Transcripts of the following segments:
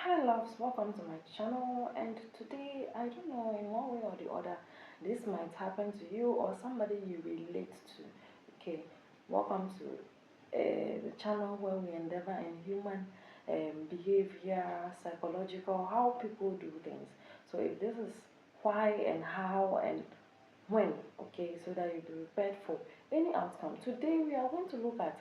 Hi loves, welcome to my channel, and today I don't know, in one way or the other this might happen to you or somebody you relate to. Okay, welcome to the channel where we endeavor in human behavior, psychological, how people do things. So if this is why and how and when, okay, so that you be prepared for any outcome. Today we are going to look at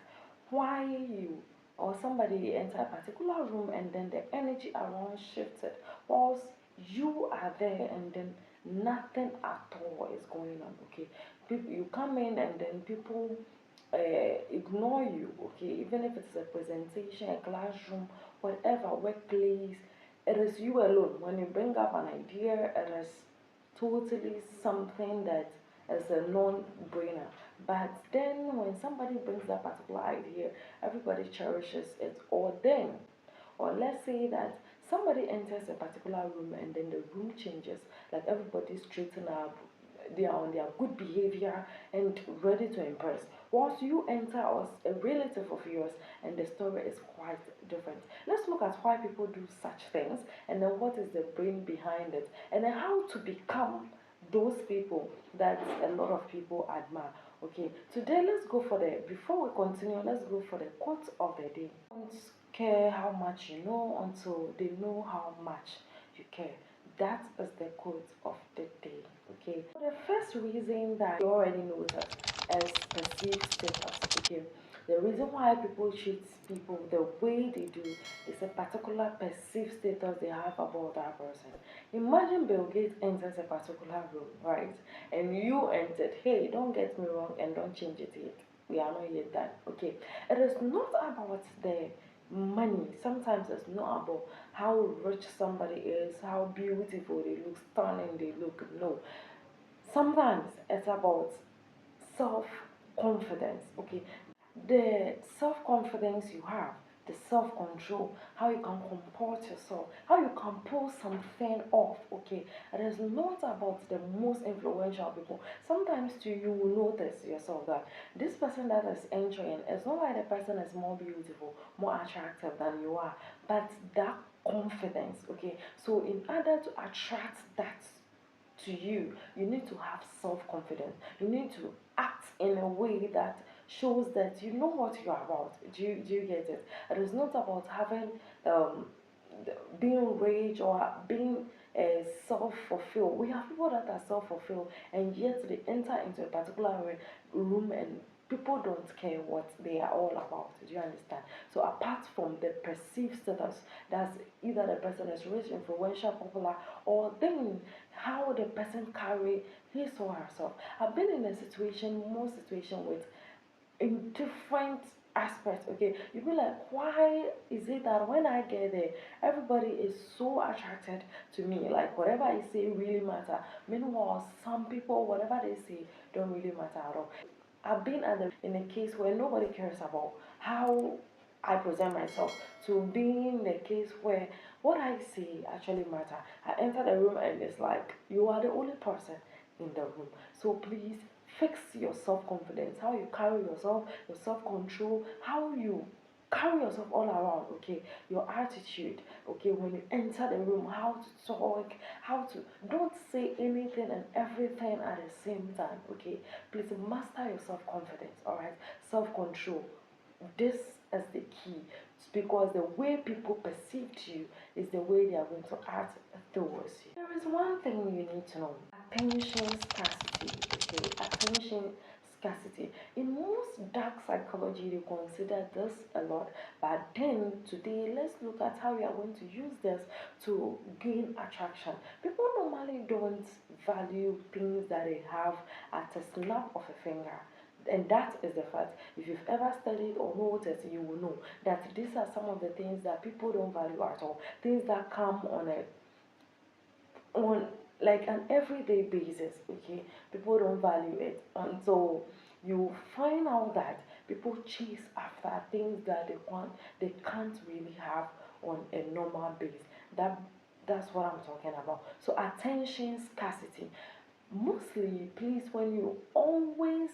why you or somebody enter a particular room and then the energy around shifted whilst you are there and then nothing at all is going on. Okay, people, you come in and then people ignore you. Okay, even if it's a presentation, a classroom, whatever, workplace, it is you alone. When you bring up an idea, it is totally something that is a non-brainer. But then when somebody brings that particular idea, everybody cherishes it. Or let's say that somebody enters a particular room and then the room changes, like everybody straighten up, they are on their good behavior and ready to impress. Once you enter as a relative of yours and the story is quite different. Let's look at why people do such things and then what is the brain behind it and then how to become those people that a lot of people admire. Okay, today let's go for before we continue, let's go for the quote of the day. Don't care how much you know until they know how much you care. That is the quote of the day. Okay, the first reason that you already know that as perceived status. Okay, the reason why people treat people the way they do is a particular perceived status they have about that person. Imagine Bill Gates enters a particular room, right? And you entered. Hey, don't get me wrong and don't change it yet. We are not yet done. Okay, it is not about the money. Sometimes it's not about how rich somebody is, how beautiful they look, stunning they look. No, sometimes it's about self-confidence. Okay, the self-confidence you have, the self-control, how you can comport yourself, how you can pull something off. Okay, it is not about the most influential people. Sometimes too you will notice yourself that this person that is entering, it's not like the person is more beautiful, more attractive than you are, but that confidence. Okay, so in order to attract that to you, you need to have self-confidence. You need to act in a way that shows that you know what you're about. Do you get it? It is not about having um being rich or being self-fulfilled. We have people that are self-fulfilled and yet they enter into a particular room and people don't care what they are all about. Do you understand? So apart from the perceived status, that's either the person is rich, influential, popular, or then how the person carry his or herself. I've been in a situation, more situation with in different aspects. Okay, you be like, why is it that when I get there everybody is so attracted to me, like whatever I say really matter, meanwhile some people whatever they say don't really matter at all. I've been in a case where nobody cares about how I present myself to being the case where what I say actually matter. I enter the room and it's like you are the only person in the room. So please fix your self-confidence, how you carry yourself, your self-control, how you carry yourself all around. Okay, your attitude. Okay, when you enter the room, how to talk, how to don't say anything and everything at the same time. Okay, please master your self-confidence. All right, self-control, this is the key, because the way people perceive you is the way they are going to act towards you. There is one thing you need to know: attention scarcity. Okay, attention scarcity. In most dark psychology, they consider this a lot, but then today let's look at how we are going to use this to gain attraction. People normally don't value things that they have at a snap of a finger. And that is the fact. If you've ever studied or noticed, you will know that these are some of the things that people don't value at all. Things that come on like an everyday basis. Okay, people don't value it until you find out that people chase after things that they can't really have on a normal base. That's what I'm talking about. So attention scarcity, mostly please, when you always,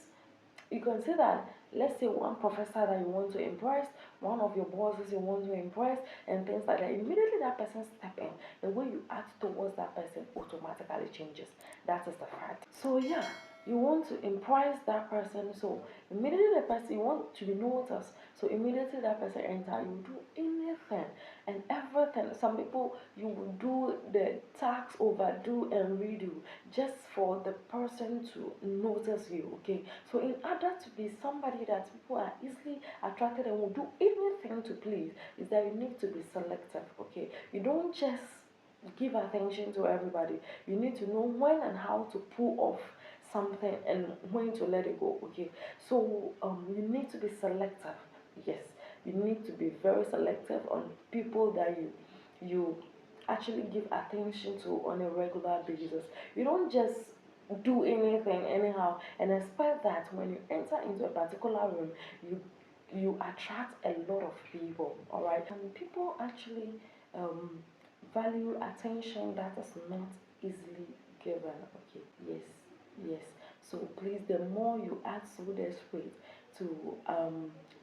you can say that let's say one professor that you want to impress, one of your bosses you want to impress, and things like that. Immediately that person step in, the way you act towards that person automatically changes. That is the fact. So yeah, you want to impress that person, so immediately the person, you want to be noticed, so immediately that person enter, you do anything and everything. Some people, you will do the tasks, overdo and redo, just for the person to notice you. Okay, so in order to be somebody that people are easily attracted and will do anything to please, is that you need to be selective. Okay, you don't just give attention to everybody. You need to know when and how to pull off something and when to let it go. Okay, so you need to be selective. Yes, you need to be very selective on people that you actually give attention to on a regular basis. You don't just do anything anyhow and expect that when you enter into a particular room, you attract a lot of people. All right, and people actually um, value attention that is not easily given. Okay, yes, yes. So please, the more you act so desperate to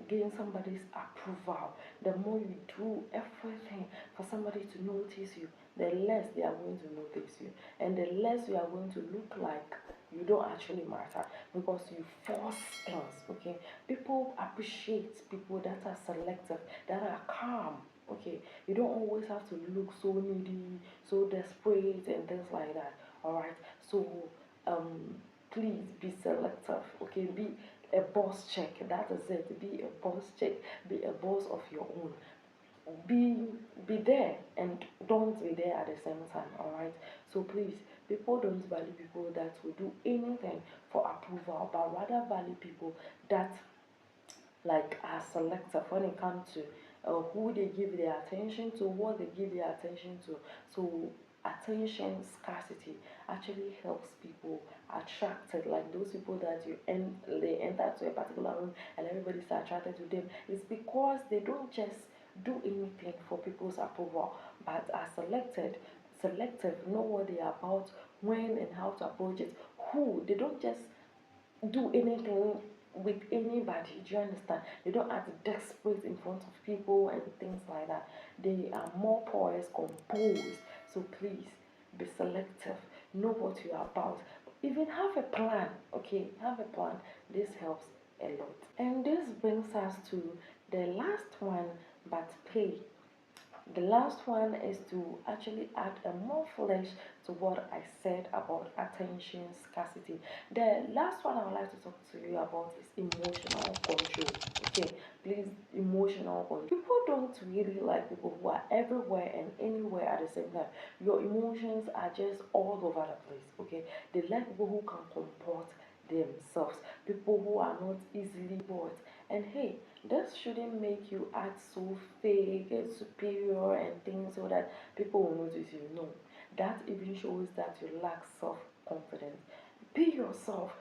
gain somebody's approval, the more you do everything for somebody to notice you, the less they are going to notice you, and the less you are going to look like you don't actually matter, because you force things. Okay, people appreciate people that are selective, that are calm. Okay, you don't always have to look so needy, so desperate and things like that. All right, so um please be selective. Okay, be a boss check. That is it. Be a boss check. Be a boss of your own. Be there and don't be there at the same time. All right, so please, people don't value people that will do anything for approval, but rather value people that like are selective when it comes to who they give their attention to, what they give their attention to. So attention scarcity actually helps people attracted, like those people that they enter to a particular room and everybody's attracted to them. It's because they don't just do anything for people's approval, but are selective, know what they are about, when and how to approach it, who. They don't just do anything with anybody. Do you understand? They don't act desperate in front of people and things like that. They are more poised, composed. So please be selective. Know what you are about. Even have a plan. Okay, have a plan. This helps a lot. And this brings us to the last one, but pay. The last one is to actually add a more flesh to what I said about attention scarcity. The last one I would like to talk to you about is emotional control. Okay, please, emotional control. People don't really like people who are everywhere and anywhere at the same time. Your emotions are just all over the place. Okay, they like people who can comport themselves, people who are not easily bored. And hey, this shouldn't make you act so fake and superior and things so that people will notice you. No, that even shows that you lack self confidence. Be yourself.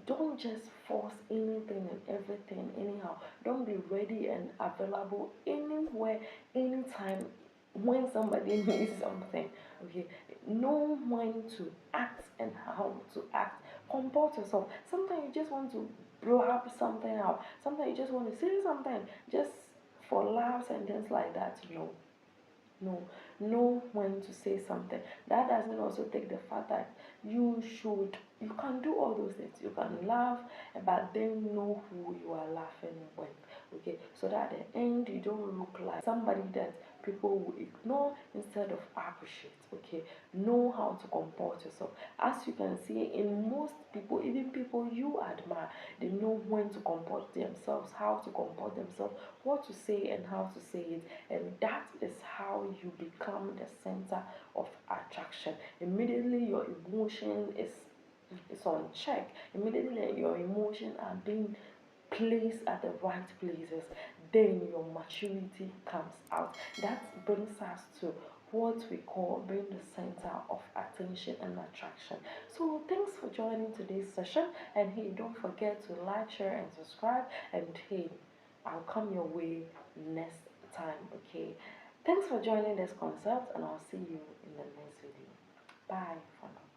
Don't just force anything and everything anyhow. Don't be ready and available anywhere, anytime when somebody needs something. Okay, know when to act and how to act. Comport yourself. Sometimes you just want to blab something out. Sometimes you just want to say something just for laughs and things like that. No, know when to say something. That doesn't also take the fact that you can do all those things. You can laugh, but then know who you are laughing with. Okay, so that at the end you don't look like somebody that people will ignore instead of appreciate. Okay, know how to comport yourself. As you can see, in most people, even people you admire, they know when to comport themselves, how to comport themselves, what to say and how to say it, and that is how you become the center of attraction. Immediately your emotion is on check. Immediately your emotions are being placed at the right places, then your maturity comes out. That brings us to what we call being the center of attention and attraction. So thanks for joining today's session, and hey, don't forget to like, share and subscribe, and hey, I'll come your way next time. Okay, thanks for joining this concept, and I'll see you in the next video. Bye for now.